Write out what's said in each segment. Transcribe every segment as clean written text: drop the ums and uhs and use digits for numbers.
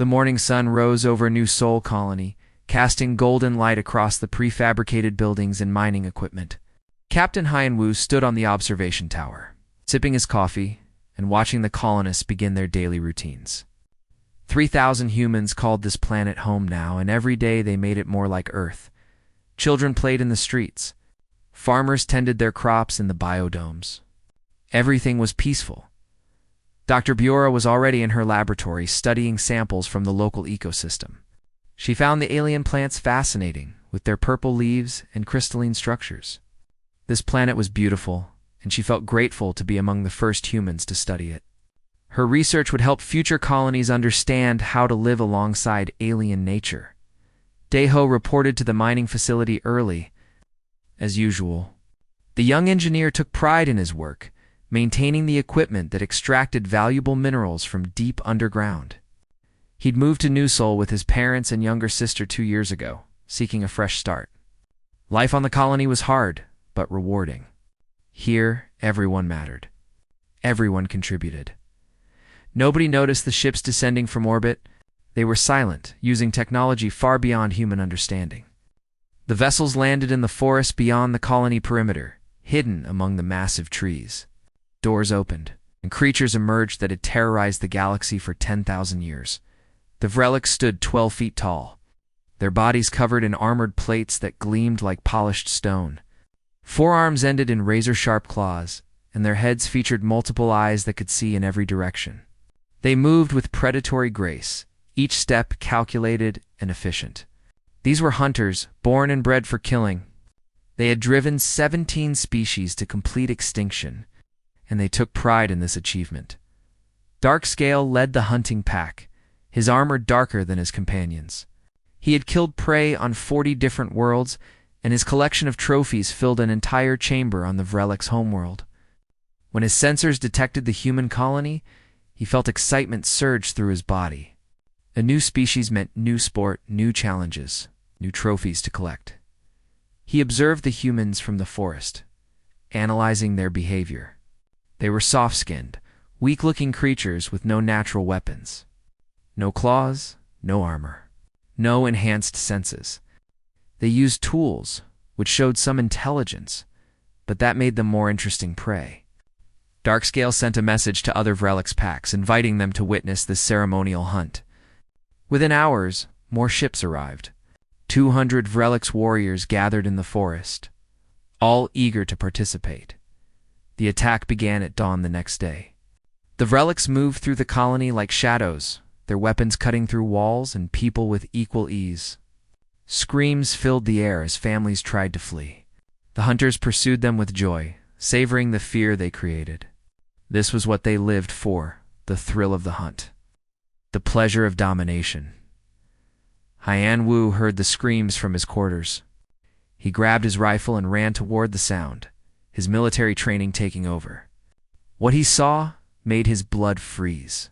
The morning sun rose over New Sol colony, casting golden light across the prefabricated buildings and mining equipment. Captain Hyenwu stood on the observation tower, sipping his coffee and watching the colonists begin their daily routines. 3,000 humans called this planet home now, and every day they made it more like Earth. Children played in the streets. Farmers tended their crops in the biodomes. Everything was peaceful. Dr. Biora was already in her laboratory studying samples from the local ecosystem. She found the alien plants fascinating, with their purple leaves and crystalline structures. This planet was beautiful, and she felt grateful to be among the first humans to study it. Her research would help future colonies understand how to live alongside alien nature. Daeho reported to the mining facility early. As usual, the young engineer took pride in his work, maintaining the equipment that extracted valuable minerals from deep underground. He'd moved to New Sol with his parents and younger sister 2 years ago, seeking a fresh start. Life on the colony was hard, but rewarding. Here, everyone mattered. Everyone contributed. Nobody noticed the ships descending from orbit. They were silent, using technology far beyond human understanding. The vessels landed in the forest beyond the colony perimeter, hidden among the massive trees. Doors opened, and creatures emerged that had terrorized the galaxy for 10,000 years. The Vrelics stood 12 feet tall, their bodies covered in armored plates that gleamed like polished stone. Forearms ended in razor-sharp claws, and their heads featured multiple eyes that could see in every direction. They moved with predatory grace, each step calculated and efficient. These were hunters, born and bred for killing. They had driven 17 species to complete extinction, and they took pride in this achievement. Darkscale led the hunting pack, his armor darker than his companions. He had killed prey on 40 different worlds, and his collection of trophies filled an entire chamber on the Vrelics' homeworld. When his sensors detected the human colony, he felt excitement surge through his body. A new species meant new sport, new challenges, new trophies to collect. He observed the humans from the forest, analyzing their behavior. They were soft-skinned, weak-looking creatures with no natural weapons. No claws, no armor, no enhanced senses. They used tools, which showed some intelligence, but that made them more interesting prey. Darkscale sent a message to other Vrelics packs, inviting them to witness this ceremonial hunt. Within hours, more ships arrived. 200 Vrelics warriors gathered in the forest, all eager to participate. The attack began at dawn the next day. The Vrelics moved through the colony like shadows, their weapons cutting through walls and people with equal ease. Screams filled the air as families tried to flee. The hunters pursued them with joy, savoring the fear they created. This was what they lived for, the thrill of the hunt, the pleasure of domination. Hyenwu heard the screams from his quarters. He grabbed his rifle and ran toward the sound, his military training taking over. What he saw made his blood freeze.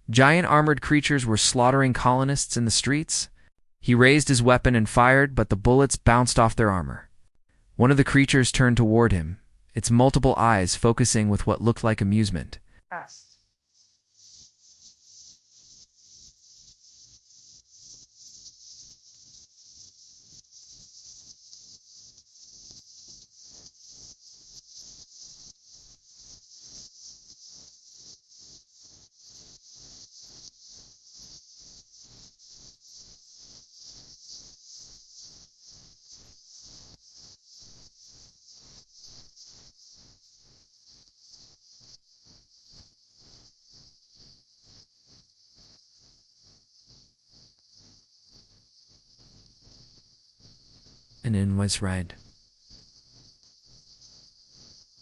Giant armored creatures were slaughtering colonists in the streets. He raised his weapon and fired, but the bullets bounced off their armor. One of the creatures turned toward him, its multiple eyes focusing with what looked like amusement. And in was read.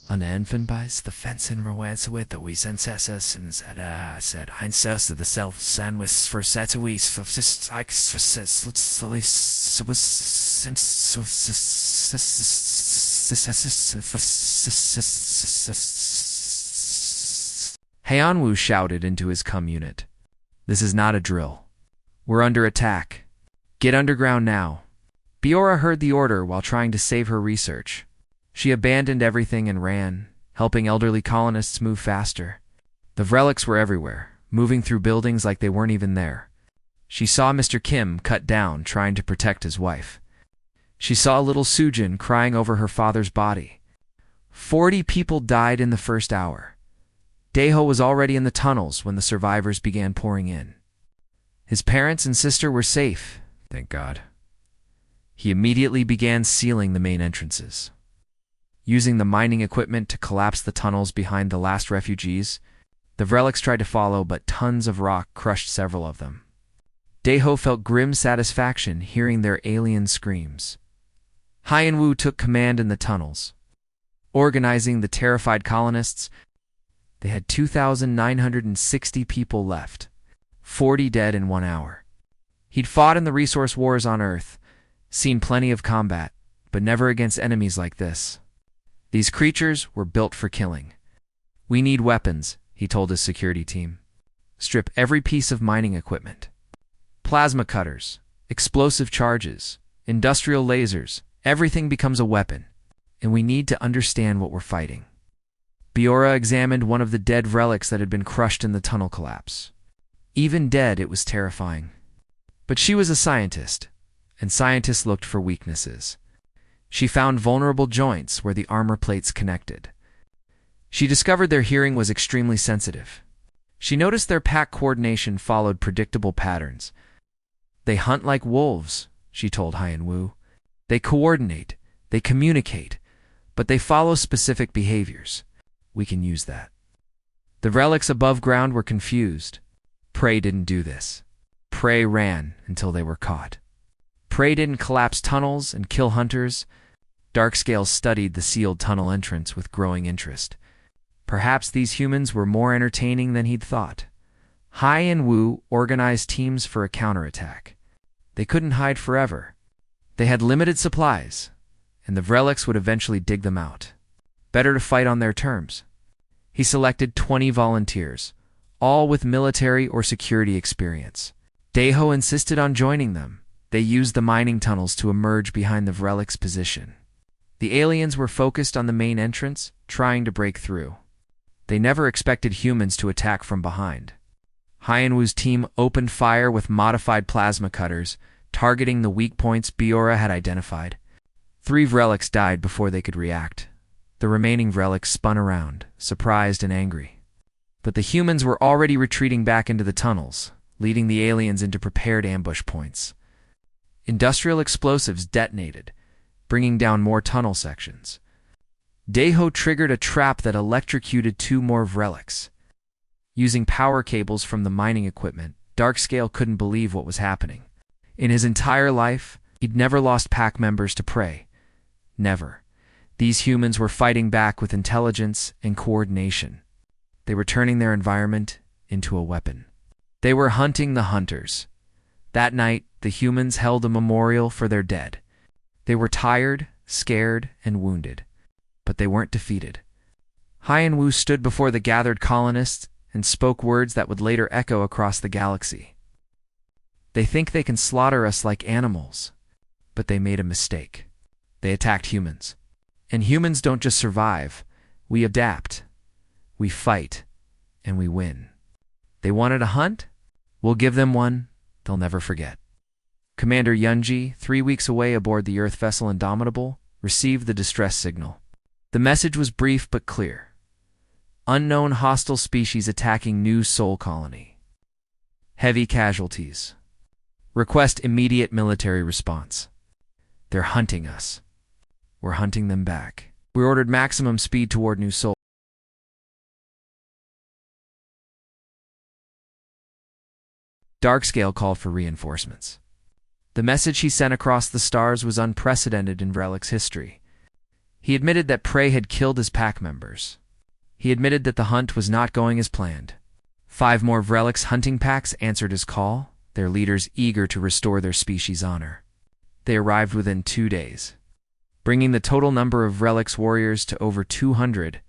An infant buys the fence in Rowans with the wees and sesses and said Heinz to the self sandwich for Satuis for Hyenwu shouted into his cum unit. This is not a drill. We're under attack. Get underground now. Biora heard the order while trying to save her research. She abandoned everything and ran, helping elderly colonists move faster. The Vrelics were everywhere, moving through buildings like they weren't even there. She saw Mr. Kim cut down trying to protect his wife. She saw little Sujin crying over her father's body. 40 people died in the first hour. Daeho was already in the tunnels when the survivors began pouring in. His parents and sister were safe, thank God. He immediately began sealing the main entrances. Using the mining equipment to collapse the tunnels behind the last refugees, the relics tried to follow, but tons of rock crushed several of them. Daeho felt grim satisfaction hearing their alien screams. Hyenwoo took command in the tunnels. Organizing the terrified colonists, they had 2,960 people left, 40 dead in 1 hour. He'd fought in the resource wars on Earth, seen plenty of combat, but never against enemies like this. These creatures were built for killing. We need weapons, he told his security team. Strip every piece of mining equipment. Plasma cutters, explosive charges, industrial lasers, everything becomes a weapon, and we need to understand what we're fighting. Biora examined one of the dead relics that had been crushed in the tunnel collapse. Even dead, it was terrifying. But she was a scientist, and scientists looked for weaknesses. She found vulnerable joints where the armor plates connected. She discovered their hearing was extremely sensitive. She noticed their pack coordination followed predictable patterns. They hunt like wolves, she told Hyenwoo. They coordinate, they communicate, but they follow specific behaviors. We can use that. The relics above ground were confused. Prey didn't do this. Prey ran until they were caught. Prey didn't collapse tunnels and kill hunters. Darkscale studied the sealed tunnel entrance with growing interest. Perhaps these humans were more entertaining than he'd thought. Hyenwoo organized teams for a counterattack. They couldn't hide forever. They had limited supplies, and the relics would eventually dig them out. Better to fight on their terms. He selected 20 volunteers, all with military or security experience. Daeho insisted on joining them. They used the mining tunnels to emerge behind the relic's position. The aliens were focused on the main entrance, trying to break through. They never expected humans to attack from behind. Hyenwoo's team opened fire with modified plasma cutters, targeting the weak points Biora had identified. 3 relics died before they could react. The remaining relics spun around, surprised and angry. But the humans were already retreating back into the tunnels, leading the aliens into prepared ambush points. Industrial explosives detonated, bringing down more tunnel sections. Daeho triggered a trap that electrocuted 2 more relics. Using power cables from the mining equipment, Darkscale couldn't believe what was happening. In his entire life, he'd never lost pack members to Prey. Never. These humans were fighting back with intelligence and coordination. They were turning their environment into a weapon. They were hunting the hunters. That night, the humans held a memorial for their dead. They were tired, scared, and wounded, but they weren't defeated. Hyenwoo stood before the gathered colonists and spoke words that would later echo across the galaxy. They think they can slaughter us like animals, but they made a mistake. They attacked humans. And humans don't just survive, we adapt. We fight, and we win. They wanted a hunt? We'll give them one they'll never forget. Commander Yunji, 3 weeks away aboard the Earth vessel Indomitable, received the distress signal. The message was brief but clear. Unknown hostile species attacking new Sol colony. Heavy casualties. Request immediate military response. They're hunting us. We're hunting them back. We ordered maximum speed toward New Sol. Darkscale called for reinforcements. The message he sent across the stars was unprecedented in Relic's history. He admitted that Prey had killed his pack members. He admitted that the hunt was not going as planned. 5 more Relic's hunting packs answered his call, their leaders eager to restore their species' honor. They arrived within 2 days. Bringing the total number of Relic's warriors to over 200,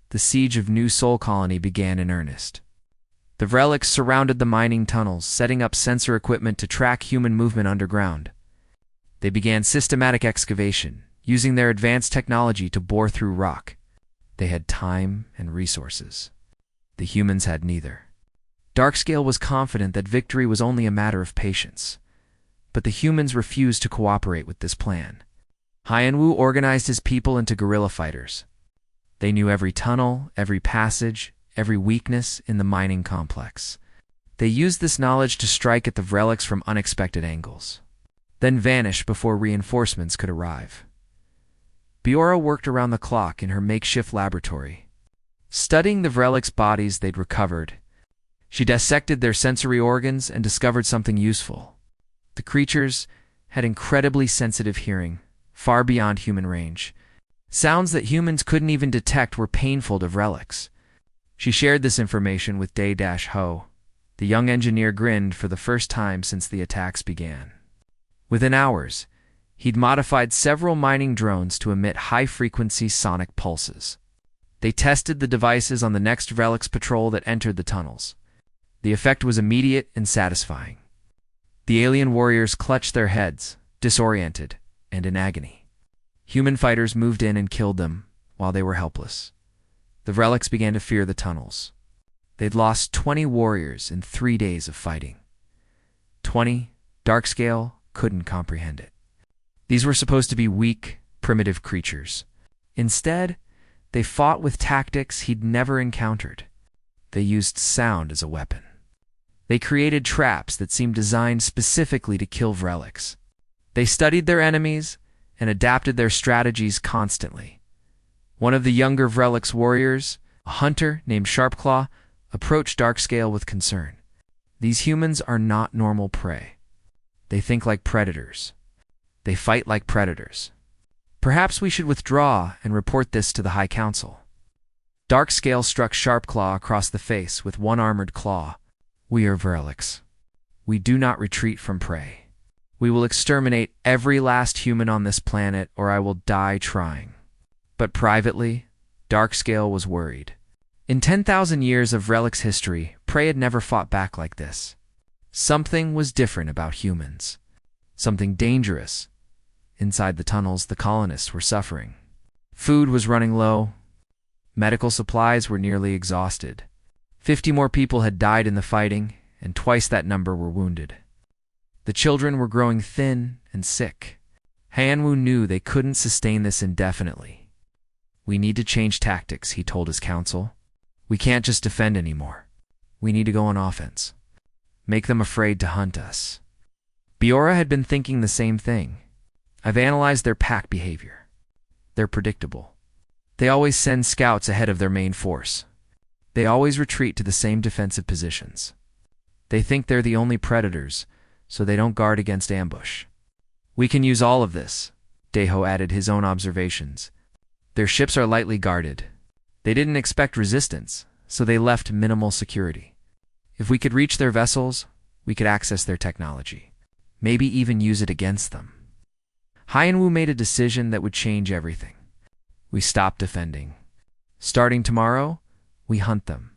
the siege of New Sol colony began in earnest. The Relics surrounded the mining tunnels, setting up sensor equipment to track human movement underground. They began systematic excavation, using their advanced technology to bore through rock. They had time and resources. The humans had neither. Darkscale was confident that victory was only a matter of patience, but the humans refused to cooperate with this plan. Hyanwu organized his people into guerrilla fighters. They knew every tunnel, every passage, every weakness in the mining complex. They used this knowledge to strike at the relics from unexpected angles, then vanish before reinforcements could arrive. Biora worked around the clock in her makeshift laboratory, studying the relics' bodies they'd recovered. She dissected their sensory organs and discovered something useful. The creatures had incredibly sensitive hearing, far beyond human range. Sounds that humans couldn't even detect were painful to relics. She shared this information with Day-Ho. The young engineer grinned for the first time since the attacks began. Within hours, he'd modified several mining drones to emit high-frequency sonic pulses. They tested the devices on the next relics patrol that entered the tunnels. The effect was immediate and satisfying. The alien warriors clutched their heads, disoriented and in agony. Human fighters moved in and killed them while they were helpless. The relics began to fear the tunnels. They'd lost 20 warriors in 3 days of fighting. 20, Darkscale couldn't comprehend it. These were supposed to be weak, primitive creatures. Instead, they fought with tactics he'd never encountered. They used sound as a weapon. They created traps that seemed designed specifically to kill relics. They studied their enemies and adapted their strategies constantly. One of the younger relics warriors, a hunter named Sharpclaw, approached Darkscale with concern. These humans are not normal prey. They think like predators. They fight like predators. Perhaps we should withdraw and report this to the High Council. Darkscale struck Sharpclaw across the face with one armored claw. We are relics. We do not retreat from prey. We will exterminate every last human on this planet, or I will die trying. But privately, Darkscale was worried. In 10,000 years of relics history, prey had never fought back like this. Something was different about humans. Something dangerous. Inside the tunnels, the colonists were suffering. Food was running low. Medical supplies were nearly exhausted. 50 more people had died in the fighting, and twice that number were wounded. The children were growing thin and sick. Hyanwu knew they couldn't sustain this indefinitely. We need to change tactics, he told his council. We can't just defend anymore. We need to go on offense. Make them afraid to hunt us. Biora had been thinking the same thing. I've analyzed their pack behavior. They're predictable. They always send scouts ahead of their main force. They always retreat to the same defensive positions. They think they're the only predators, so they don't guard against ambush. We can use all of this, Day-Ho added his own observations. Their ships are lightly guarded. They didn't expect resistance, so they left minimal security. If we could reach their vessels, we could access their technology. Maybe even use it against them. Hyanwu made a decision that would change everything. We stop defending. Starting tomorrow, we hunt them.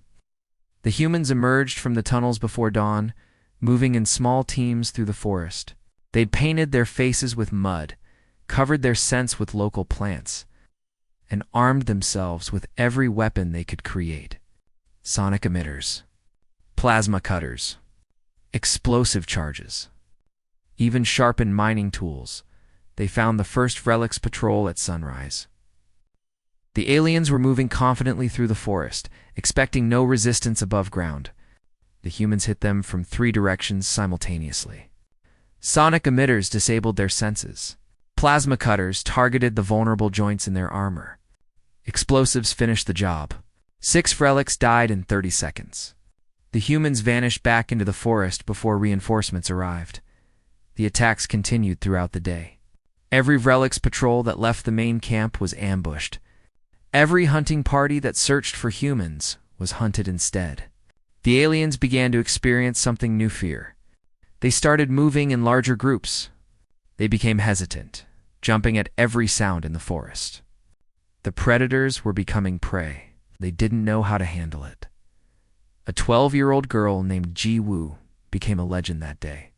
The humans emerged from the tunnels before dawn, moving in small teams through the forest. They'd painted their faces with mud, covered their scents with local plants, and armed themselves with every weapon they could create. Sonic emitters, plasma cutters, explosive charges, even sharpened mining tools. They found the first relics patrol at sunrise. The aliens were moving confidently through the forest, expecting no resistance above ground. The humans hit them from 3 directions simultaneously. Sonic emitters disabled their senses. Plasma cutters targeted the vulnerable joints in their armor. Explosives finished the job. 6 relics died in 30 seconds. The humans vanished back into the forest before reinforcements arrived. The attacks continued throughout the day. Every relics patrol that left the main camp was ambushed. Every hunting party that searched for humans was hunted instead. The aliens began to experience something new fear. They started moving in larger groups. They became hesitant, jumping at every sound in the forest. The predators were becoming prey. They didn't know how to handle it. A 12-year-old girl named Ji Wu became a legend that day.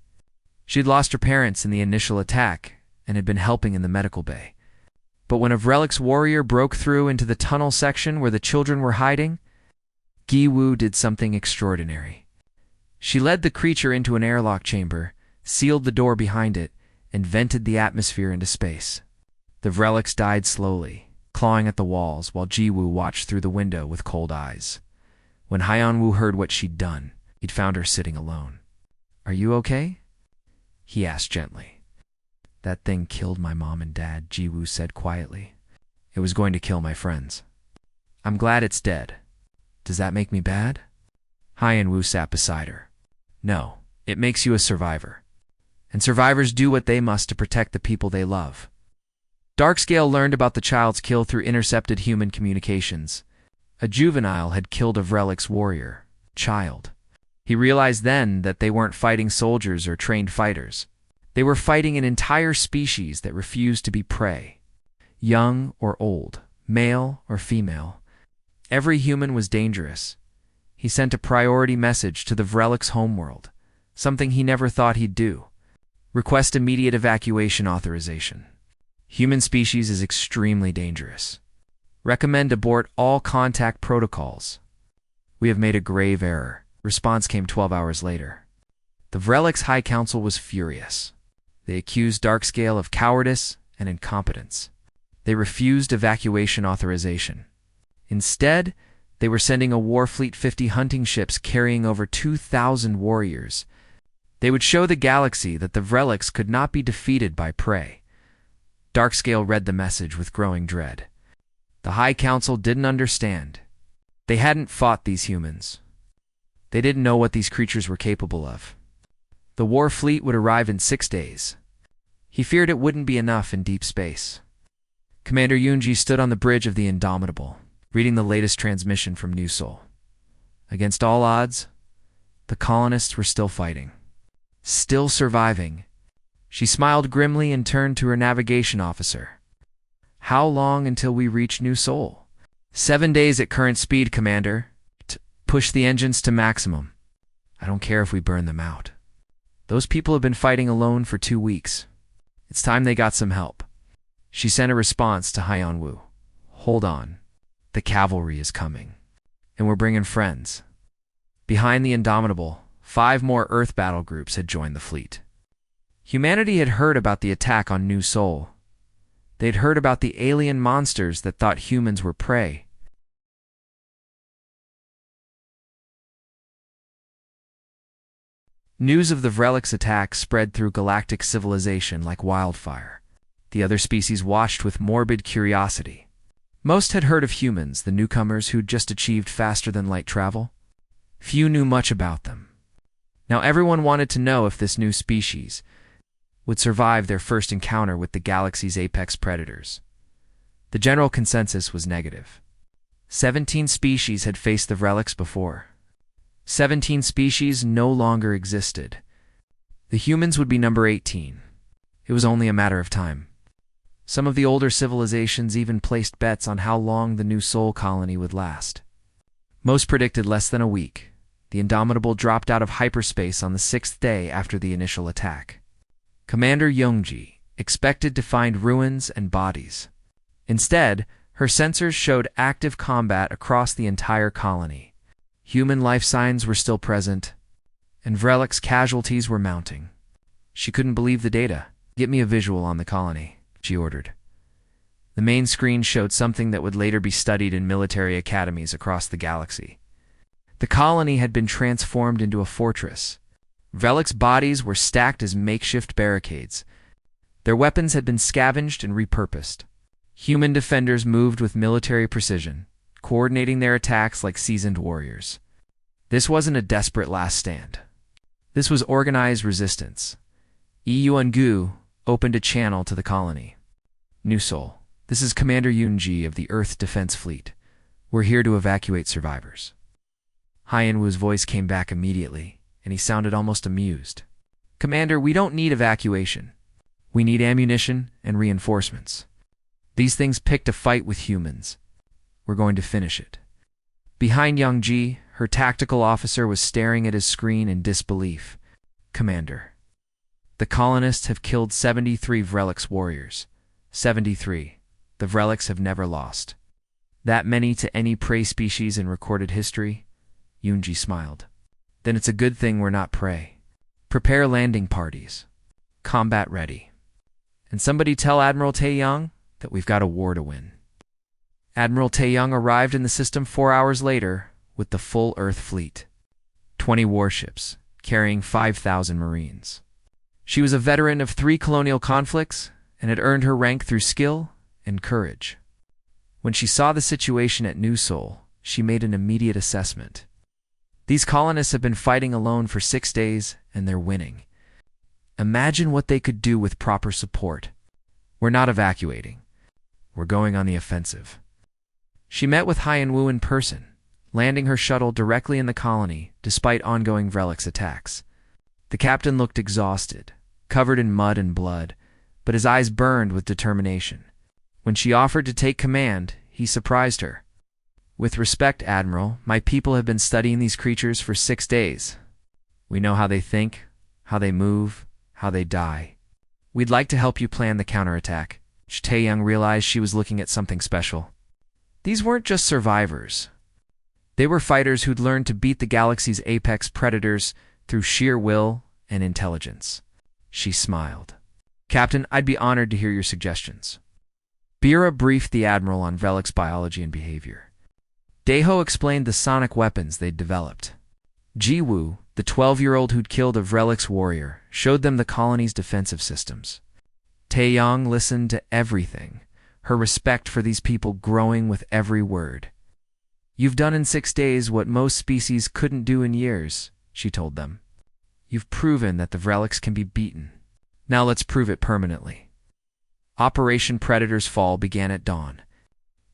She'd lost her parents in the initial attack and had been helping in the medical bay. But when a relics warrior broke through into the tunnel section where the children were hiding, Gi Wu did something extraordinary. She led the creature into an airlock chamber, sealed the door behind it, and vented the atmosphere into space. The Vrelix died slowly, clawing at the walls, while Jiwoo watched through the window with cold eyes. When Hyeonwoo heard what she'd done, he'd found her sitting alone. "Are you okay?" he asked gently. "That thing killed my mom and dad," Jiwoo said quietly. "It was going to kill my friends. I'm glad it's dead. Does that make me bad?" Hyeonwoo sat beside her. "No, it makes you a survivor. And survivors do what they must to protect the people they love." Darkscale learned about the child's kill through intercepted human communications. A juvenile had killed a Vrelix warrior, child. He realized then that they weren't fighting soldiers or trained fighters. They were fighting an entire species that refused to be prey. Young or old, male or female, every human was dangerous. He sent a priority message to the Vrelix homeworld, something he never thought he'd do. Request immediate evacuation authorization. Human species is extremely dangerous. Recommend abort all contact protocols. We have made a grave error. Response came 12 hours later. The Vrelix High Council was furious. They accused Darkscale of cowardice and incompetence. They refused evacuation authorization. Instead, they were sending a war fleet 50 hunting ships carrying over 2,000 warriors. They would show the galaxy that the Vrelix could not be defeated by prey. Darkscale read the message with growing dread. The High Council didn't understand. They hadn't fought these humans. They didn't know what these creatures were capable of. The war fleet would arrive in 6 days. He feared it wouldn't be enough in deep space. Commander Yoonji stood on the bridge of the Indomitable, reading the latest transmission from New Seoul. Against all odds, the colonists were still fighting. Still surviving. She smiled grimly and turned to her navigation officer. "How long until we reach New Seoul?" 7 days at current speed, Commander. Push the engines to maximum. I don't care if we burn them out. Those people have been fighting alone for 2 weeks. It's time they got some help. She sent a response to Hyeonwoo. "Hold on. The cavalry is coming. And we're bringing friends." Behind the Indomitable, 5 more Earth battle groups had joined the fleet. Humanity had heard about the attack on New Seoul. They'd heard about the alien monsters that thought humans were prey. News of the Vrelix attack spread through galactic civilization like wildfire. The other species watched with morbid curiosity. Most had heard of humans, the newcomers who'd just achieved faster-than-light travel. Few knew much about them. Now everyone wanted to know if this new species would survive their first encounter with the galaxy's apex predators. The general consensus was negative. 17 species had faced the Vrelix before. 17 species no longer existed. The humans would be number 18. It was only a matter of time. Some of the older civilizations even placed bets on how long the New Seoul colony would last. Most predicted less than a week. The Indomitable dropped out of hyperspace on the 6th day after the initial attack. Commander Yoonji expected to find ruins and bodies. Instead, her sensors showed active combat across the entire colony. Human life signs were still present, and Vrelix casualties were mounting. She couldn't believe the data. "Get me a visual on the colony," she ordered. The main screen showed something that would later be studied in military academies across the galaxy. The colony had been transformed into a fortress. Vrelix bodies were stacked as makeshift barricades. Their weapons had been scavenged and repurposed. Human defenders moved with military precision, coordinating their attacks like seasoned warriors. This wasn't a desperate last stand. This was organized resistance. Yoon-gu opened a channel to the colony. "New Seoul, this is Commander Yoonji of the Earth Defense Fleet. We're here to evacuate survivors." Hyeonwoo's voice came back immediately, and he sounded almost amused. "Commander, we don't need evacuation. We need ammunition and reinforcements. These things picked a fight with humans. We're going to finish it." Behind Youngji, her tactical officer was staring at his screen in disbelief. "Commander, the colonists have killed 73 Vrelix warriors. 73. The Vrelix have never lost. That many to any prey species in recorded history?" Yoonji smiled. Then it's a good thing we're not prey. Prepare landing parties. Combat ready. And somebody tell Admiral Taeyang that we've got a war to win. Admiral Taeyang arrived in the system 4 hours later with the full Earth fleet. 20 warships, carrying 5,000 Marines. She was a veteran of 3 colonial conflicts and had earned her rank through skill and courage. When she saw the situation at New Seoul, she made an immediate assessment. These colonists have been fighting alone for 6 days, and they're winning. Imagine what they could do with proper support. We're not evacuating. We're going on the offensive. She met with Hyan-Woo in person, landing her shuttle directly in the colony despite ongoing Vrelix attacks. The captain looked exhausted, covered in mud and blood, but his eyes burned with determination. When she offered to take command, he surprised her. With respect, Admiral, my people have been studying these creatures for 6 days. We know how they think, how they move, how they die. We'd like to help you plan the counterattack. Taeyang realized she was looking at something special. These weren't just survivors. They were fighters who'd learned to beat the galaxy's apex predators through sheer will and intelligence. She smiled. Captain, I'd be honored to hear your suggestions. Bira briefed the Admiral on Vrelix biology and behavior. Daeho explained the sonic weapons they'd developed. Ji-Woo, the 12-year-old who'd killed a Vrelix warrior, showed them the colony's defensive systems. Taeyang listened to everything, her respect for these people growing with every word. You've done in 6 days what most species couldn't do in years, she told them. You've proven that the Vrelix can be beaten. Now let's prove it permanently. Operation Predator's Fall began at dawn.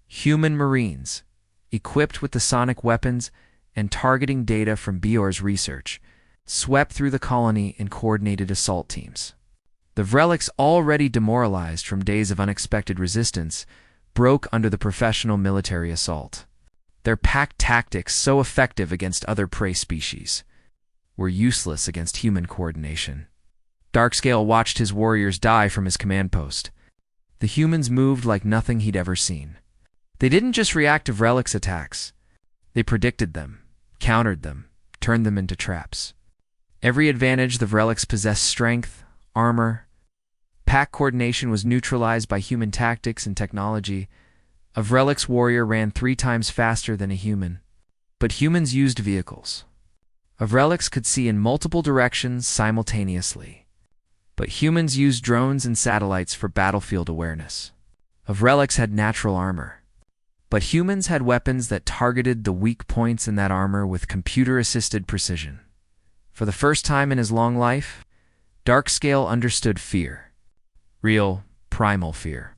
Human Marines, equipped with the sonic weapons and targeting data from Bior's research, swept through the colony in coordinated assault teams. The Vrelix, already demoralized from days of unexpected resistance, broke under the professional military assault. Their pack tactics, so effective against other prey species, were useless against human coordination. Darkscale watched his warriors die from his command post. The humans moved like nothing he'd ever seen. They didn't just react to Vrelix attacks. They predicted them, countered them, turned them into traps. Every advantage the Vrelix possessed: strength, armor. Pack coordination was neutralized by human tactics and technology. A Vrelix warrior ran 3 times faster than a human. But humans used vehicles. A Vrelix could see in multiple directions simultaneously. But humans used drones and satellites for battlefield awareness. A Vrelix had natural armor. But humans had weapons that targeted the weak points in that armor with computer-assisted precision. For the first time in his long life, Darkscale understood fear. Real, primal fear.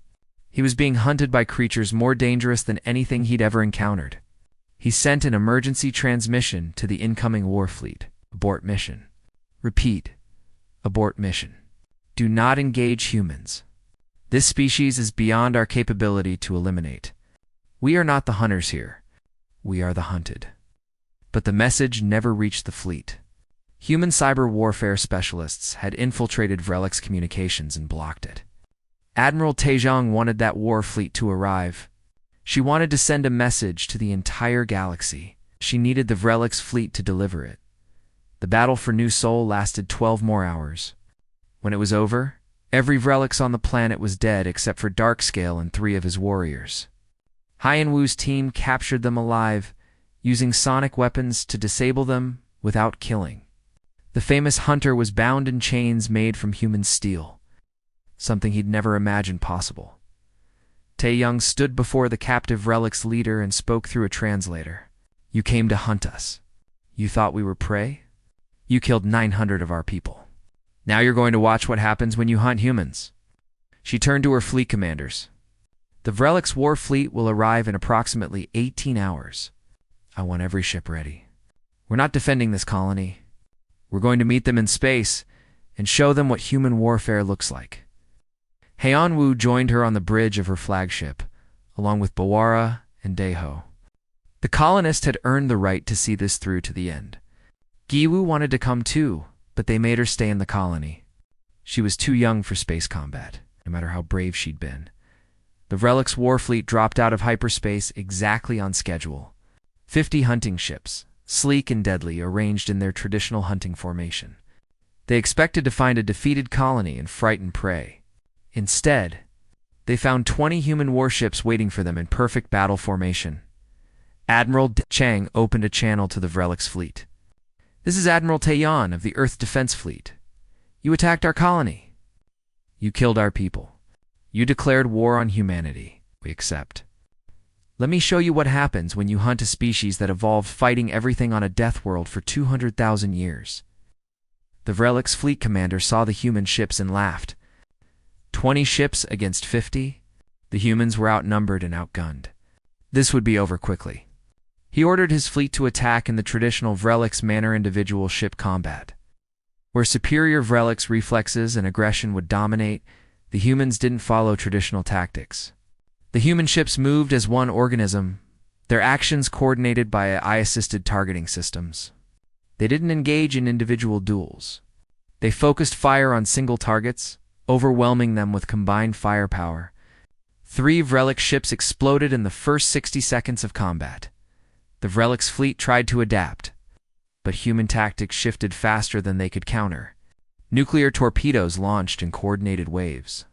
He was being hunted by creatures more dangerous than anything he'd ever encountered. He sent an emergency transmission to the incoming war fleet. Abort mission. Repeat. Abort mission. Do not engage humans. This species is beyond our capability to eliminate. We are not the hunters here. We are the hunted. But the message never reached the fleet. Human cyber warfare specialists had infiltrated Vrelix communications and blocked it. Admiral Taejang wanted that war fleet to arrive. She wanted to send a message to the entire galaxy. She needed the Vrelix fleet to deliver it. The battle for New Seoul lasted 12 more hours. When it was over, every Vrelix on the planet was dead except for Darkscale and 3 of his warriors. Hyan-Woo's team captured them alive, using sonic weapons to disable them without killing. The famous hunter was bound in chains made from human steel, something he'd never imagined possible. Taeyang stood before the captive Vrelix leader and spoke through a translator. You came to hunt us. You thought we were prey? You killed 900 of our people. Now you're going to watch what happens when you hunt humans. She turned to her fleet commanders. The Vrelix war fleet will arrive in approximately 18 hours. I want every ship ready. We're not defending this colony. We're going to meet them in space and show them what human warfare looks like. Hyan-Woo joined her on the bridge of her flagship, along with Bawara and Daeho. The colonists had earned the right to see this through to the end. Gi-Woo wanted to come too, but they made her stay in the colony. She was too young for space combat, no matter how brave she'd been. The Vrelix war fleet dropped out of hyperspace exactly on schedule. 50 hunting ships, sleek and deadly, arranged in their traditional hunting formation. They expected to find a defeated colony and frighten prey. Instead, they found 20 human warships waiting for them in perfect battle formation. Admiral Chang opened a channel to the Vrelix fleet. "This is Admiral Taeyan of the Earth Defense Fleet. You attacked our colony. You killed our people. You declared war on humanity. We accept. Let me show you what happens when you hunt a species that evolved fighting everything on a death world for 200,000 years. The Vrelix fleet commander saw the human ships and laughed. 20 ships against 50? The humans were outnumbered and outgunned. This would be over quickly. He ordered his fleet to attack in the traditional Vrelix manner, individual ship combat. Where superior Vrelix reflexes and aggression would dominate, the humans didn't follow traditional tactics. The human ships moved as one organism, their actions coordinated by AI-assisted targeting systems. They didn't engage in individual duels. They focused fire on single targets, overwhelming them with combined firepower. 3 Vrelix ships exploded in the first 60 seconds of combat. The Vrelix fleet tried to adapt, but human tactics shifted faster than they could counter. Nuclear torpedoes launched in coordinated waves.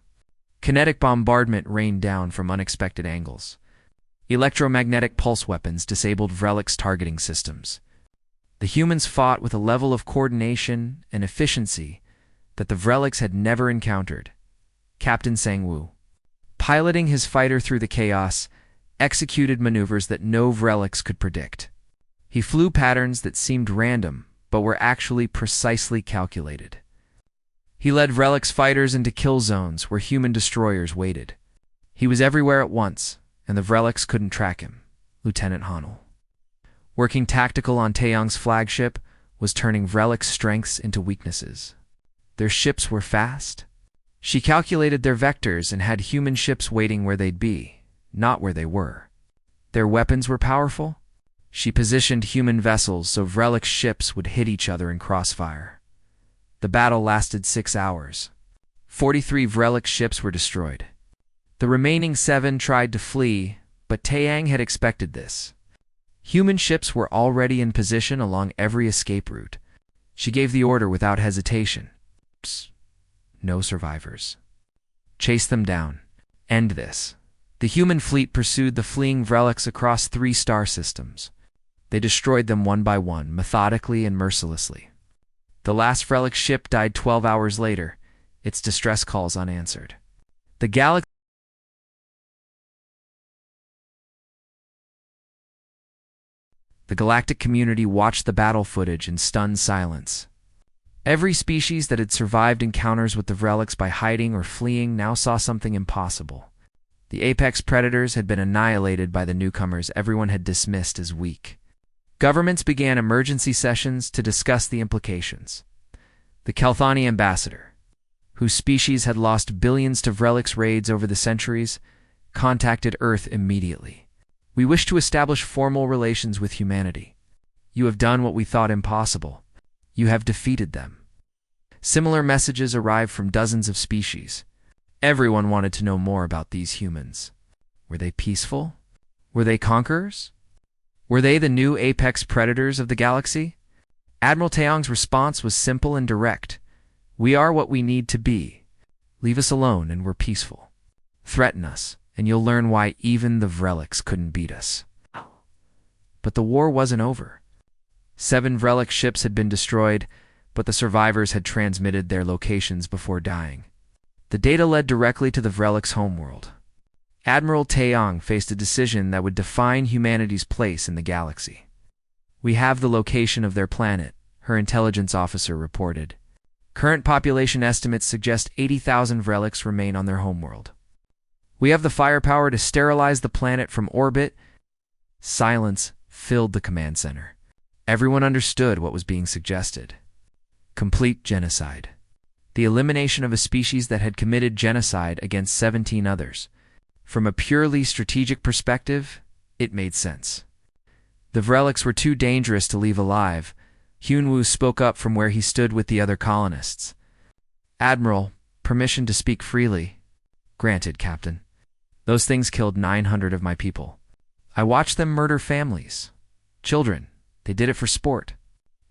Kinetic bombardment rained down from unexpected angles. Electromagnetic pulse weapons disabled Vrelix targeting systems. The humans fought with a level of coordination and efficiency that the Vrelix had never encountered. Captain Sang-woo, piloting his fighter through the chaos, executed maneuvers that no Vrelix could predict. He flew patterns that seemed random, but were actually precisely calculated. He led Vrelix fighters into kill zones where human destroyers waited. He was everywhere at once, and the Vrelix couldn't track him. Lieutenant Hanel, working tactical on Taeyang's flagship, was turning Vrelix strengths into weaknesses. Their ships were fast. She calculated their vectors and had human ships waiting where they'd be, not where they were. Their weapons were powerful. She positioned human vessels so Vrelix ships would hit each other in crossfire. The battle lasted 6 hours. 43 Vrelix ships were destroyed. The remaining 7 tried to flee, but Taeyang had expected this. Human ships were already in position along every escape route. She gave the order without hesitation. Psst. No survivors. Chase them down. End this. The human fleet pursued the fleeing Vrelix across 3 star systems. They destroyed them one by one, methodically and mercilessly. The last Vrelix ship died 12 hours later, its distress calls unanswered. The galactic community watched the battle footage in stunned silence. Every species that had survived encounters with the Vrelix by hiding or fleeing now saw something impossible. The apex predators had been annihilated by the newcomers everyone had dismissed as weak. Governments began emergency sessions to discuss the implications. The Kelthani ambassador, whose species had lost billions to Vrelix raids over the centuries, contacted Earth immediately. "We wish to establish formal relations with humanity. You have done what we thought impossible. You have defeated them." Similar messages arrived from dozens of species. Everyone wanted to know more about these humans. Were they peaceful? Were they conquerors? Were they the new apex predators of the galaxy? Admiral Taeyang's response was simple and direct. "We are what we need to be. Leave us alone and we're peaceful. Threaten us, and you'll learn why even the Vrelix couldn't beat us." But the war wasn't over. 7 Vrelix ships had been destroyed, but the survivors had transmitted their locations before dying. The data led directly to the Vrelix homeworld. Admiral Taeyang faced a decision that would define humanity's place in the galaxy. "We have the location of their planet," her intelligence officer reported. "Current population estimates suggest 80,000 Vrelix remain on their homeworld. We have the firepower to sterilize the planet from orbit." Silence filled the command center. Everyone understood what was being suggested. Complete genocide. The elimination of a species that had committed genocide against 17 others. From a purely strategic perspective, it made sense. The Vrelix were too dangerous to leave alive. Hyunwoo spoke up from where he stood with the other colonists. "Admiral, permission to speak freely." "Granted, Captain. Those things killed 900 of my people. I watched them murder families, children, They did it for sport.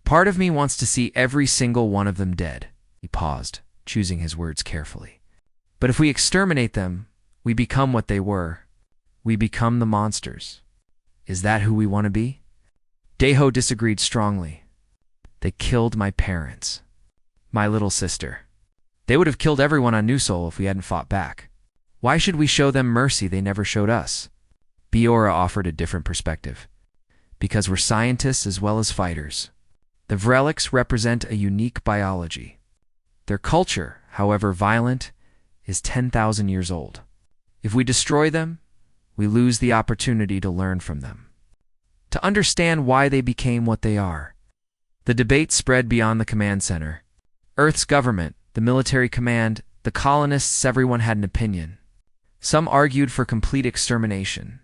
Part of me wants to see every single one of them dead." He paused, choosing his words carefully. "But if we exterminate them, we become what they were. We become the monsters. Is that who we want to be?" Deho disagreed strongly. "They killed my parents. My little sister. They would have killed everyone on New Sol if we hadn't fought back. Why should we show them mercy they never showed us?" Biora offered a different perspective. "Because we're scientists as well as fighters. The Vrelics represent a unique biology. Their culture, however violent, is 10,000 years old. If we destroy them, we lose the opportunity to learn from them, to understand why they became what they are." The debate spread beyond the command center. Earth's government, the military command, the colonists, everyone had an opinion. Some argued for complete extermination.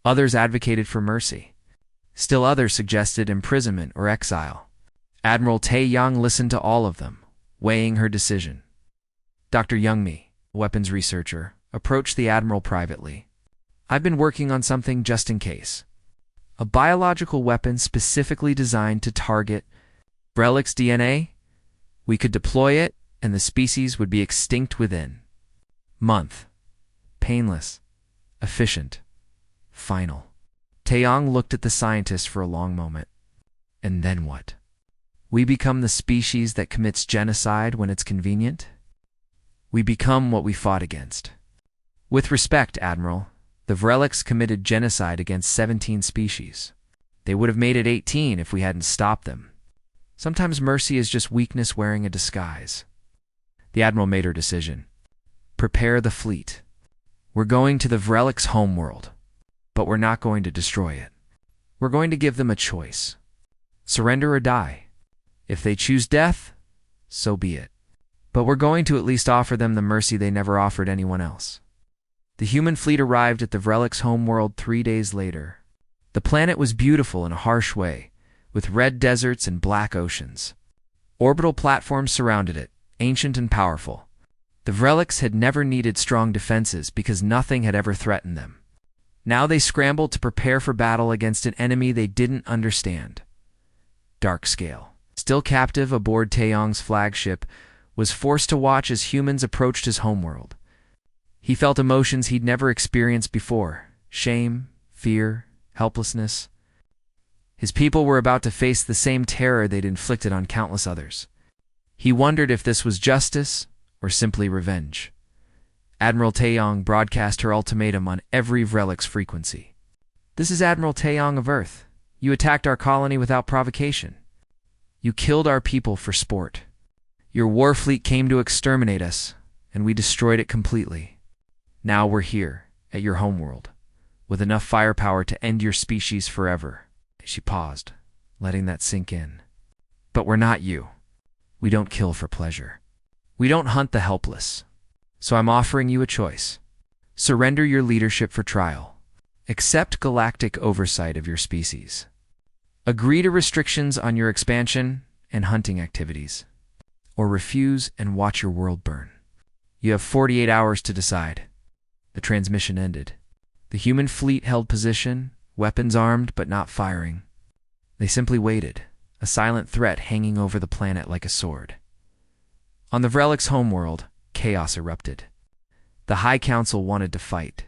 Others advocated for mercy. Still others suggested imprisonment or exile. Admiral Taeyang listened to all of them, weighing her decision. Dr. Youngmi, a weapons researcher, approached the admiral privately. "I've been working on something just in case. A biological weapon specifically designed to target Vrelics DNA. We could deploy it, and the species would be extinct within month. Painless, efficient, final." Taeyang looked at the scientist for a long moment. "And then what? We become the species that commits genocide when it's convenient? We become what we fought against." "With respect, Admiral, the Vrelics committed genocide against 17 species. They would have made it 18 if we hadn't stopped them. Sometimes mercy is just weakness wearing a disguise." The Admiral made her decision. "Prepare the fleet. We're going to the Vrelics' homeworld, but we're not going to destroy it. We're going to give them a choice. Surrender or die. If they choose death, so be it. But we're going to at least offer them the mercy they never offered anyone else." The human fleet arrived at the Vrelics' homeworld 3 days later. The planet was beautiful in a harsh way, with red deserts and black oceans. Orbital platforms surrounded it, ancient and powerful. The Vrelics had never needed strong defenses because nothing had ever threatened them. Now they scrambled to prepare for battle against an enemy they didn't understand. Darkscale, still captive aboard Taeyang's flagship, was forced to watch as humans approached his homeworld. He felt emotions he'd never experienced before: shame, fear, helplessness. His people were about to face the same terror they'd inflicted on countless others. He wondered if this was justice or simply revenge. Admiral Taeyang broadcast her ultimatum on every Vrelics frequency. "This is Admiral Taeyang of Earth. You attacked our colony without provocation. You killed our people for sport. Your war fleet came to exterminate us, and we destroyed it completely. Now we're here, at your homeworld, with enough firepower to end your species forever." She paused, letting that sink in. "But we're not you. We don't kill for pleasure. We don't hunt the helpless. So I'm offering you a choice. Surrender your leadership for trial. Accept galactic oversight of your species. Agree to restrictions on your expansion and hunting activities. Or refuse and watch your world burn. You have 48 hours to decide." The transmission ended. The human fleet held position, weapons armed but not firing. They simply waited, a silent threat hanging over the planet like a sword. On the Vrelics' homeworld, chaos erupted. The High Council wanted to fight.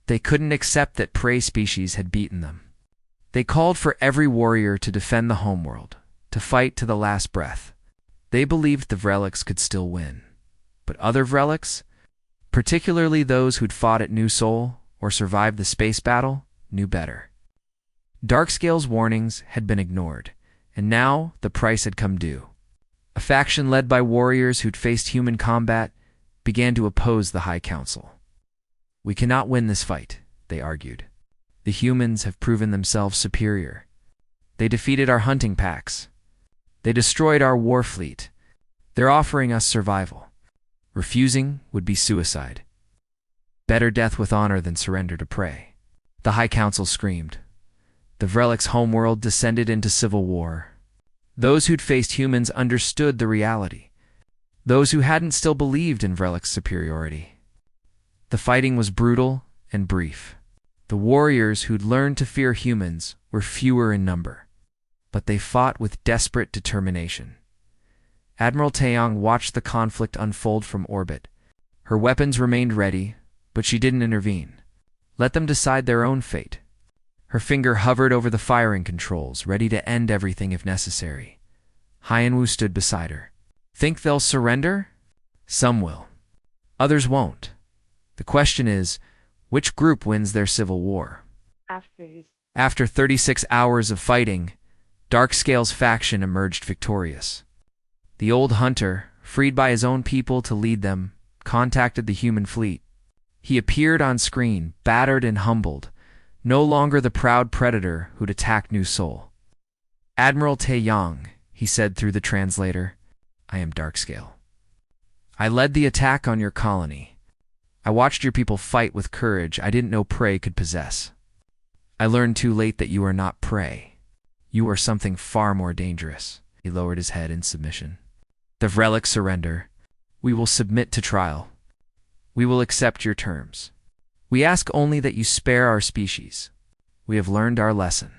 They couldn't accept that prey species had beaten them. They called for every warrior to defend the homeworld, to fight to the last breath. They believed the Vrelics could still win. But other Vrelics, particularly those who'd fought at New Sol or survived the space battle, knew better. Darkscale's warnings had been ignored, and now the price had come due. A faction led by warriors who'd faced human combat began to oppose the High Council. "We cannot win this fight," they argued. "The humans have proven themselves superior. They defeated our hunting packs. They destroyed our war fleet. They're offering us survival. Refusing would be suicide. Better death with honor than surrender to prey." The High Council screamed. The Vrelics' homeworld descended into civil war. Those who'd faced humans understood the reality. Those who hadn't still believed in Vrelics' superiority. The fighting was brutal and brief. The warriors who'd learned to fear humans were fewer in number. but they fought with desperate determination. Admiral Taeyong watched the conflict unfold from orbit. Her weapons remained ready, but she didn't intervene. Let them decide their own fate. Her finger hovered over the firing controls, ready to end everything if necessary. Hyenwu stood beside her. Think they'll surrender? Some will. Others won't. The question is, which group wins their civil war? After 36 hours of fighting, Darkscale's faction emerged victorious. The old hunter, freed by his own people to lead them, contacted the human fleet. He appeared on screen, battered and humbled, no longer the proud predator who'd attacked New Seoul. Admiral Taeyong, he said through the translator, I am Darkscale. I led the attack on your colony. I watched your people fight with courage I didn't know prey could possess. I learned too late that you are not prey. You are something far more dangerous. He lowered his head in submission. The Vrelics surrender. We will submit to trial. We will accept your terms. We ask only that you spare our species. We have learned our lesson.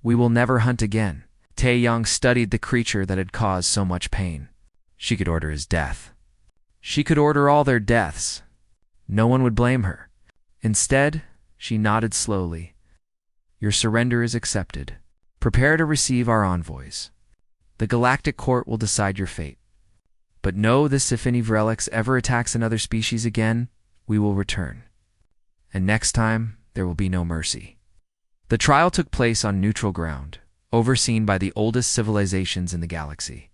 We will never hunt again. Taeyong studied the creature that had caused so much pain. She could order his death. She could order all their deaths. No one would blame her. Instead, she nodded slowly. Your surrender is accepted. Prepare to receive our envoys. The Galactic Court will decide your fate. But know this: if any Vrelics ever attacks another species again, we will return. And next time, there will be no mercy. The trial took place on neutral ground, overseen by the oldest civilizations in the galaxy.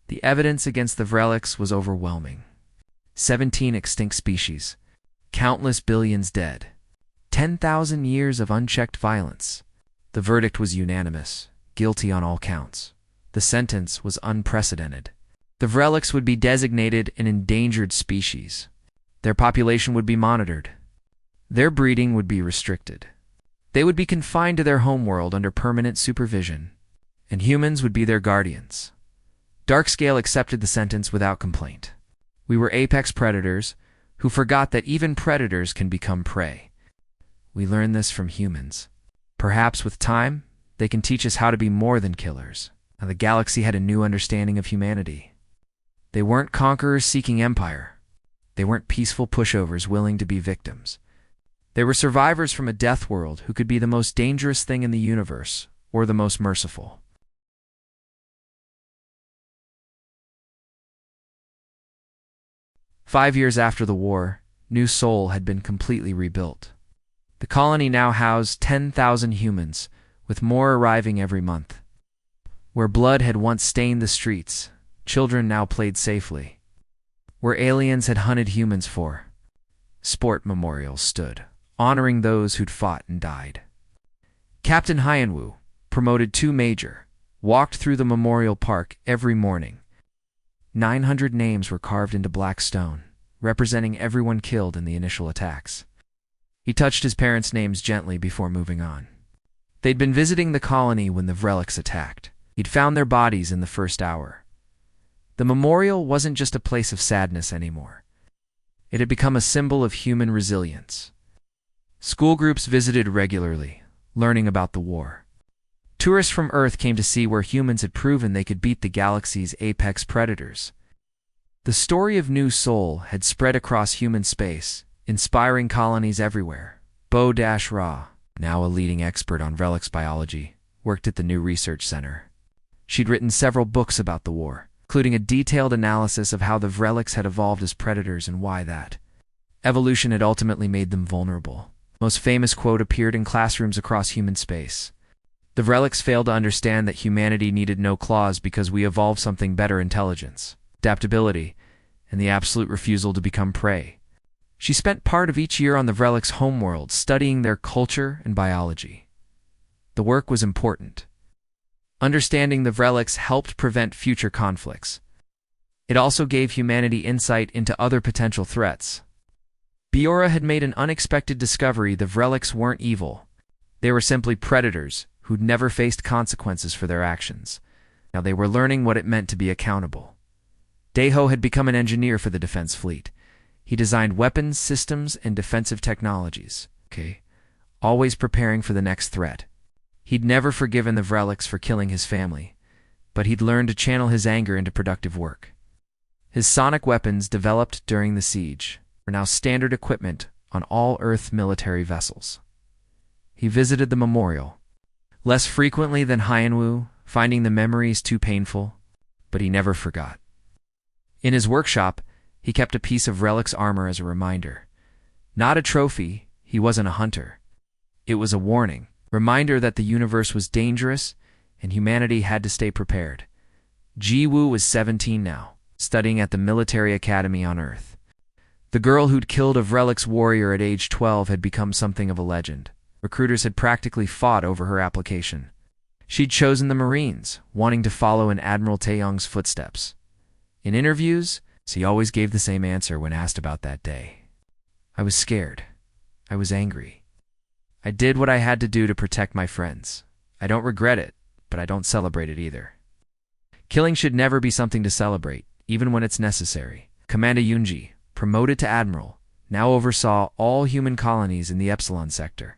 The evidence against the Vrelics was overwhelming. 17 extinct species, countless billions dead, 10,000 years of unchecked violence. The verdict was unanimous, guilty on all counts. The sentence was unprecedented. The Vrelics would be designated an endangered species. Their population would be monitored. Their breeding would be restricted. They would be confined to their homeworld under permanent supervision, and humans would be their guardians. Darkscale accepted the sentence without complaint. We were apex predators who forgot that even predators can become prey. We learned this from humans. Perhaps with time, they can teach us how to be more than killers. Now the galaxy had a new understanding of humanity. They weren't conquerors seeking empire. They weren't peaceful pushovers willing to be victims. They were survivors from a death world who could be the most dangerous thing in the universe, or the most merciful. Five years after the war, New Seoul had been completely rebuilt. The colony now housed 10,000 humans, with more arriving every month. Where blood had once stained the streets, children now played safely. Where aliens had hunted humans for, sport memorials stood, honoring those who'd fought and died. Captain Hyenwu, promoted to Major, walked through the memorial park every morning. 900 names were carved into black stone, representing everyone killed in the initial attacks. He touched his parents' names gently before moving on. They'd been visiting the colony when the Vrelics attacked. He'd found their bodies in the first hour. The memorial wasn't just a place of sadness anymore. It had become a symbol of human resilience. School groups visited regularly, learning about the war. Tourists from Earth came to see where humans had proven they could beat the galaxy's apex predators. The story of New Seoul had spread across human space, inspiring colonies everywhere. Bo-Ra, now a leading expert on Vrelics biology, worked at the new research center. She'd written several books about the war, including a detailed analysis of how the Vrelics had evolved as predators and why that evolution had ultimately made them vulnerable. Most famous quote appeared in classrooms across human space. The Vrelics failed to understand that humanity needed no claws because we evolved something better: intelligence, adaptability, and the absolute refusal to become prey. She spent part of each year on the Vrelics' homeworld studying their culture and biology. The work was important. Understanding the Vrelics helped prevent future conflicts. It also gave humanity insight into other potential threats. Biora had made an unexpected discovery: the Vrelics weren't evil. They were simply predators who'd never faced consequences for their actions. Now they were learning what it meant to be accountable. Daeho had become an engineer for the defense fleet. He designed weapons, systems, and defensive technologies, always preparing for the next threat. He'd never forgiven the Vrelix for killing his family, but he'd learned to channel his anger into productive work. His sonic weapons, developed during the siege, were now standard equipment on all Earth military vessels. He visited the memorial, less frequently than Hyanwu, finding the memories too painful, but he never forgot. In his workshop, he kept a piece of Relix armor as a reminder. Not a trophy, he wasn't a hunter. It was a warning, reminder that the universe was dangerous and humanity had to stay prepared. Ji-Woo was 17 now, studying at the military academy on Earth. The girl who'd killed a Vrelix warrior at age 12 had become something of a legend. Recruiters had practically fought over her application. She'd chosen the Marines, wanting to follow in Admiral Taeyong's footsteps. In interviews, she always gave the same answer when asked about that day. I was scared. I was angry. I did what I had to do to protect my friends. I don't regret it, but I don't celebrate it either. Killing should never be something to celebrate, even when it's necessary. Commander Yoonji, promoted to Admiral, now oversaw all human colonies in the Epsilon sector.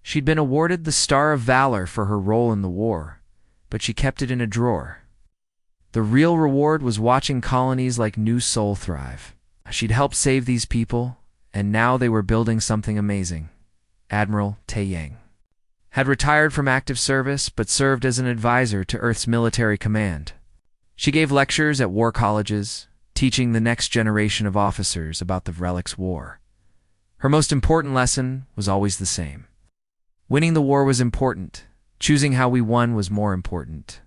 She'd been awarded the Star of Valor for her role in the war, but she kept it in a drawer. The real reward was watching colonies like New Seoul thrive. She'd helped save these people, and now they were building something amazing. Admiral Taeyang had retired from active service but served as an advisor to Earth's military command. She gave lectures at war colleges, teaching the next generation of officers about the Vrelix War. Her most important lesson was always the same. Winning the war was important. Choosing how we won was more important.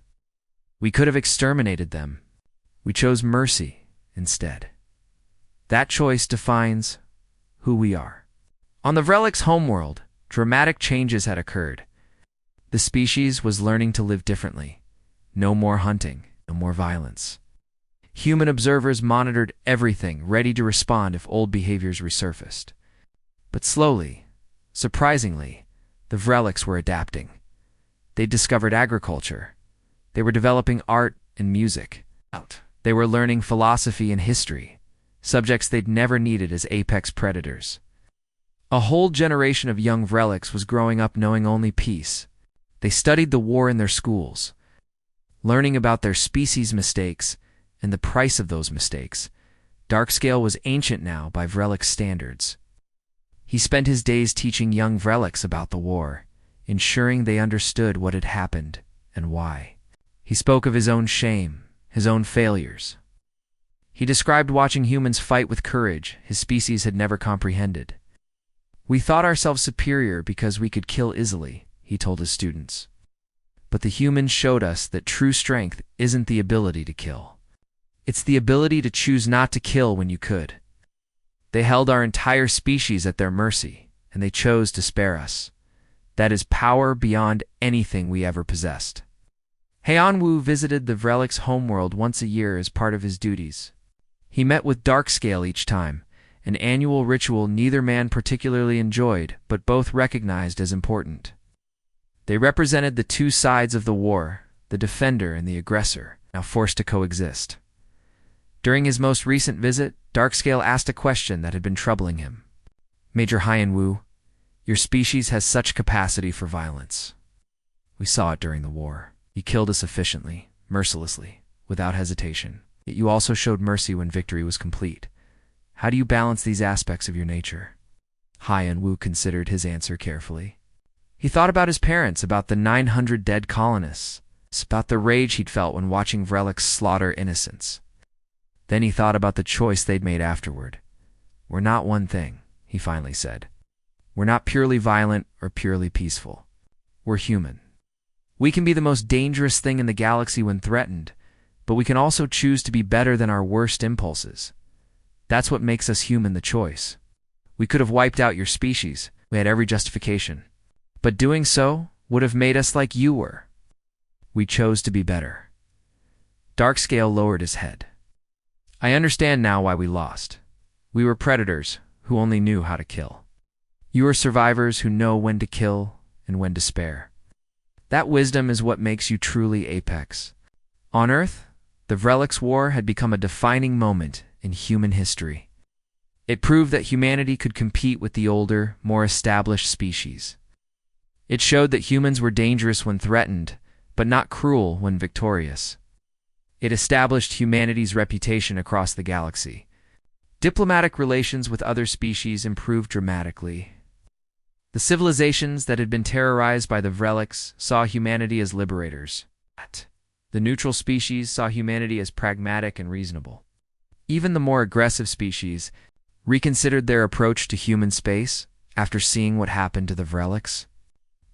We could have exterminated them. We chose mercy instead. That choice defines who we are. On the Vrelix homeworld, dramatic changes had occurred. The species was learning to live differently. No more hunting, no more violence. Human observers monitored everything, ready to respond if old behaviors resurfaced. But slowly, surprisingly, the Vrelix were adapting. They discovered agriculture. They were developing art and music. They were learning philosophy and history, subjects they'd never needed as apex predators. A whole generation of young Vrelix was growing up knowing only peace. They studied the war in their schools, learning about their species' mistakes and the price of those mistakes. Darkscale was ancient now by Vrelix standards. He spent his days teaching young Vrelix about the war, ensuring they understood what had happened and why. He spoke of his own shame, his own failures. He described watching humans fight with courage his species had never comprehended. We thought ourselves superior because we could kill easily, he told his students. But the humans showed us that true strength isn't the ability to kill. It's the ability to choose not to kill when you could. They held our entire species at their mercy, and they chose to spare us. That is power beyond anything we ever possessed. Hyeonwoo visited the Vrelix homeworld once a year as part of his duties. He met with Darkscale each time, an annual ritual neither man particularly enjoyed, but both recognized as important. They represented the two sides of the war, the defender and the aggressor, now forced to coexist. During his most recent visit, Darkscale asked a question that had been troubling him. Major Hyeonwoo, your species has such capacity for violence. We saw it during the war. You killed us efficiently, mercilessly, without hesitation. Yet you also showed mercy when victory was complete. How do you balance these aspects of your nature? Hyeonwoo considered his answer carefully. He thought about his parents, about the 900 dead colonists, about the rage he'd felt when watching Vrelix slaughter innocents. Then he thought about the choice they'd made afterward. We're not one thing, he finally said. We're not purely violent or purely peaceful. We're human. We can be the most dangerous thing in the galaxy when threatened, but we can also choose to be better than our worst impulses. That's what makes us human, the choice. We could have wiped out your species. We had every justification. But doing so would have made us like you were. We chose to be better. Darkscale lowered his head. I understand now why we lost. We were predators who only knew how to kill. You are survivors who know when to kill and when to spare. That wisdom is what makes you truly Apex. On Earth, the Vrelix War had become a defining moment in human history. It proved that humanity could compete with the older, more established species. It showed that humans were dangerous when threatened, but not cruel when victorious. It established humanity's reputation across the galaxy. Diplomatic relations with other species improved dramatically. The civilizations that had been terrorized by the Vrelics saw humanity as liberators. The neutral species saw humanity as pragmatic and reasonable. Even the more aggressive species reconsidered their approach to human space after seeing what happened to the Vrelics.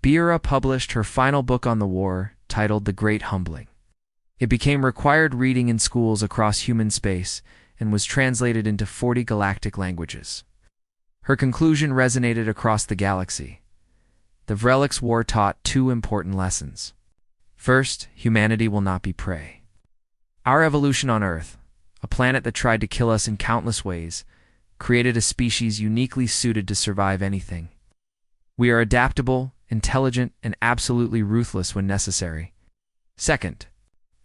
Bira published her final book on the war, titled The Great Humbling. It became required reading in schools across human space and was translated into 40 galactic languages. Her conclusion resonated across the galaxy. The Vrelics War taught two important lessons. First, humanity will not be prey. Our evolution on Earth, a planet that tried to kill us in countless ways, created a species uniquely suited to survive anything. We are adaptable, intelligent, and absolutely ruthless when necessary. Second,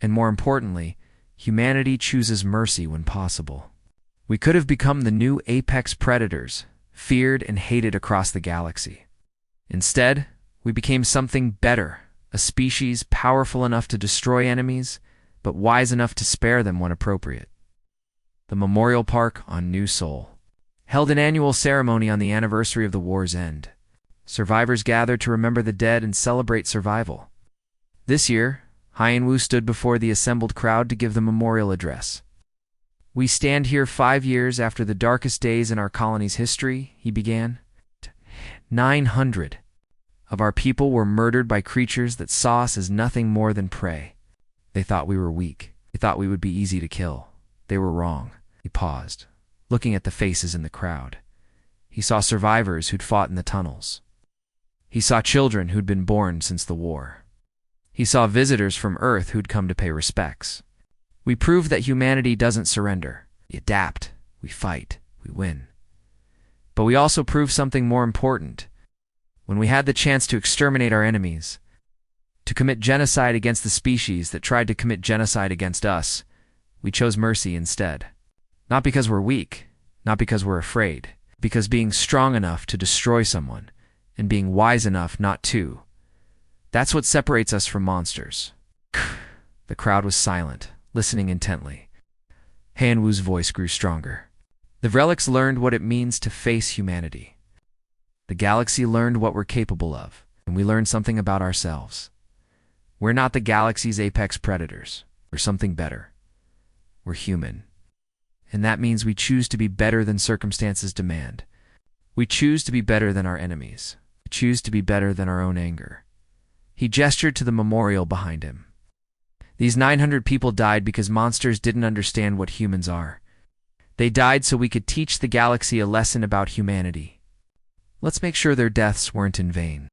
and more importantly, humanity chooses mercy when possible. We could have become the new apex predators, feared and hated across the galaxy. Instead, we became something better, a species powerful enough to destroy enemies, but wise enough to spare them when appropriate. The Memorial Park on New Sol held an annual ceremony on the anniversary of the war's end. Survivors gathered to remember the dead and celebrate survival. This year, Hyenwu stood before the assembled crowd to give the memorial address. "We stand here 5 years after the darkest days in our colony's history," he began. 900 of our people were murdered by creatures that saw us as nothing more than prey. They thought we were weak. They thought we would be easy to kill. They were wrong. He paused, looking at the faces in the crowd. He saw survivors who'd fought in the tunnels. He saw children who'd been born since the war. He saw visitors from Earth who'd come to pay respects. We proved that humanity doesn't surrender. We adapt, we fight, we win. But we also proved something more important. When we had the chance to exterminate our enemies, to commit genocide against the species that tried to commit genocide against us, we chose mercy instead. Not because we're weak, not because we're afraid, because being strong enough to destroy someone, and being wise enough not to, that's what separates us from monsters. The crowd was silent, listening intently. Hyenwu's voice grew stronger. The Vrelics learned what it means to face humanity. The galaxy learned what we're capable of, and we learned something about ourselves. We're not the galaxy's apex predators. We're something better. We're human. And that means we choose to be better than circumstances demand. We choose to be better than our enemies. We choose to be better than our own anger. He gestured to the memorial behind him. These 900 people died because monsters didn't understand what humans are. They died so we could teach the galaxy a lesson about humanity. Let's make sure their deaths weren't in vain.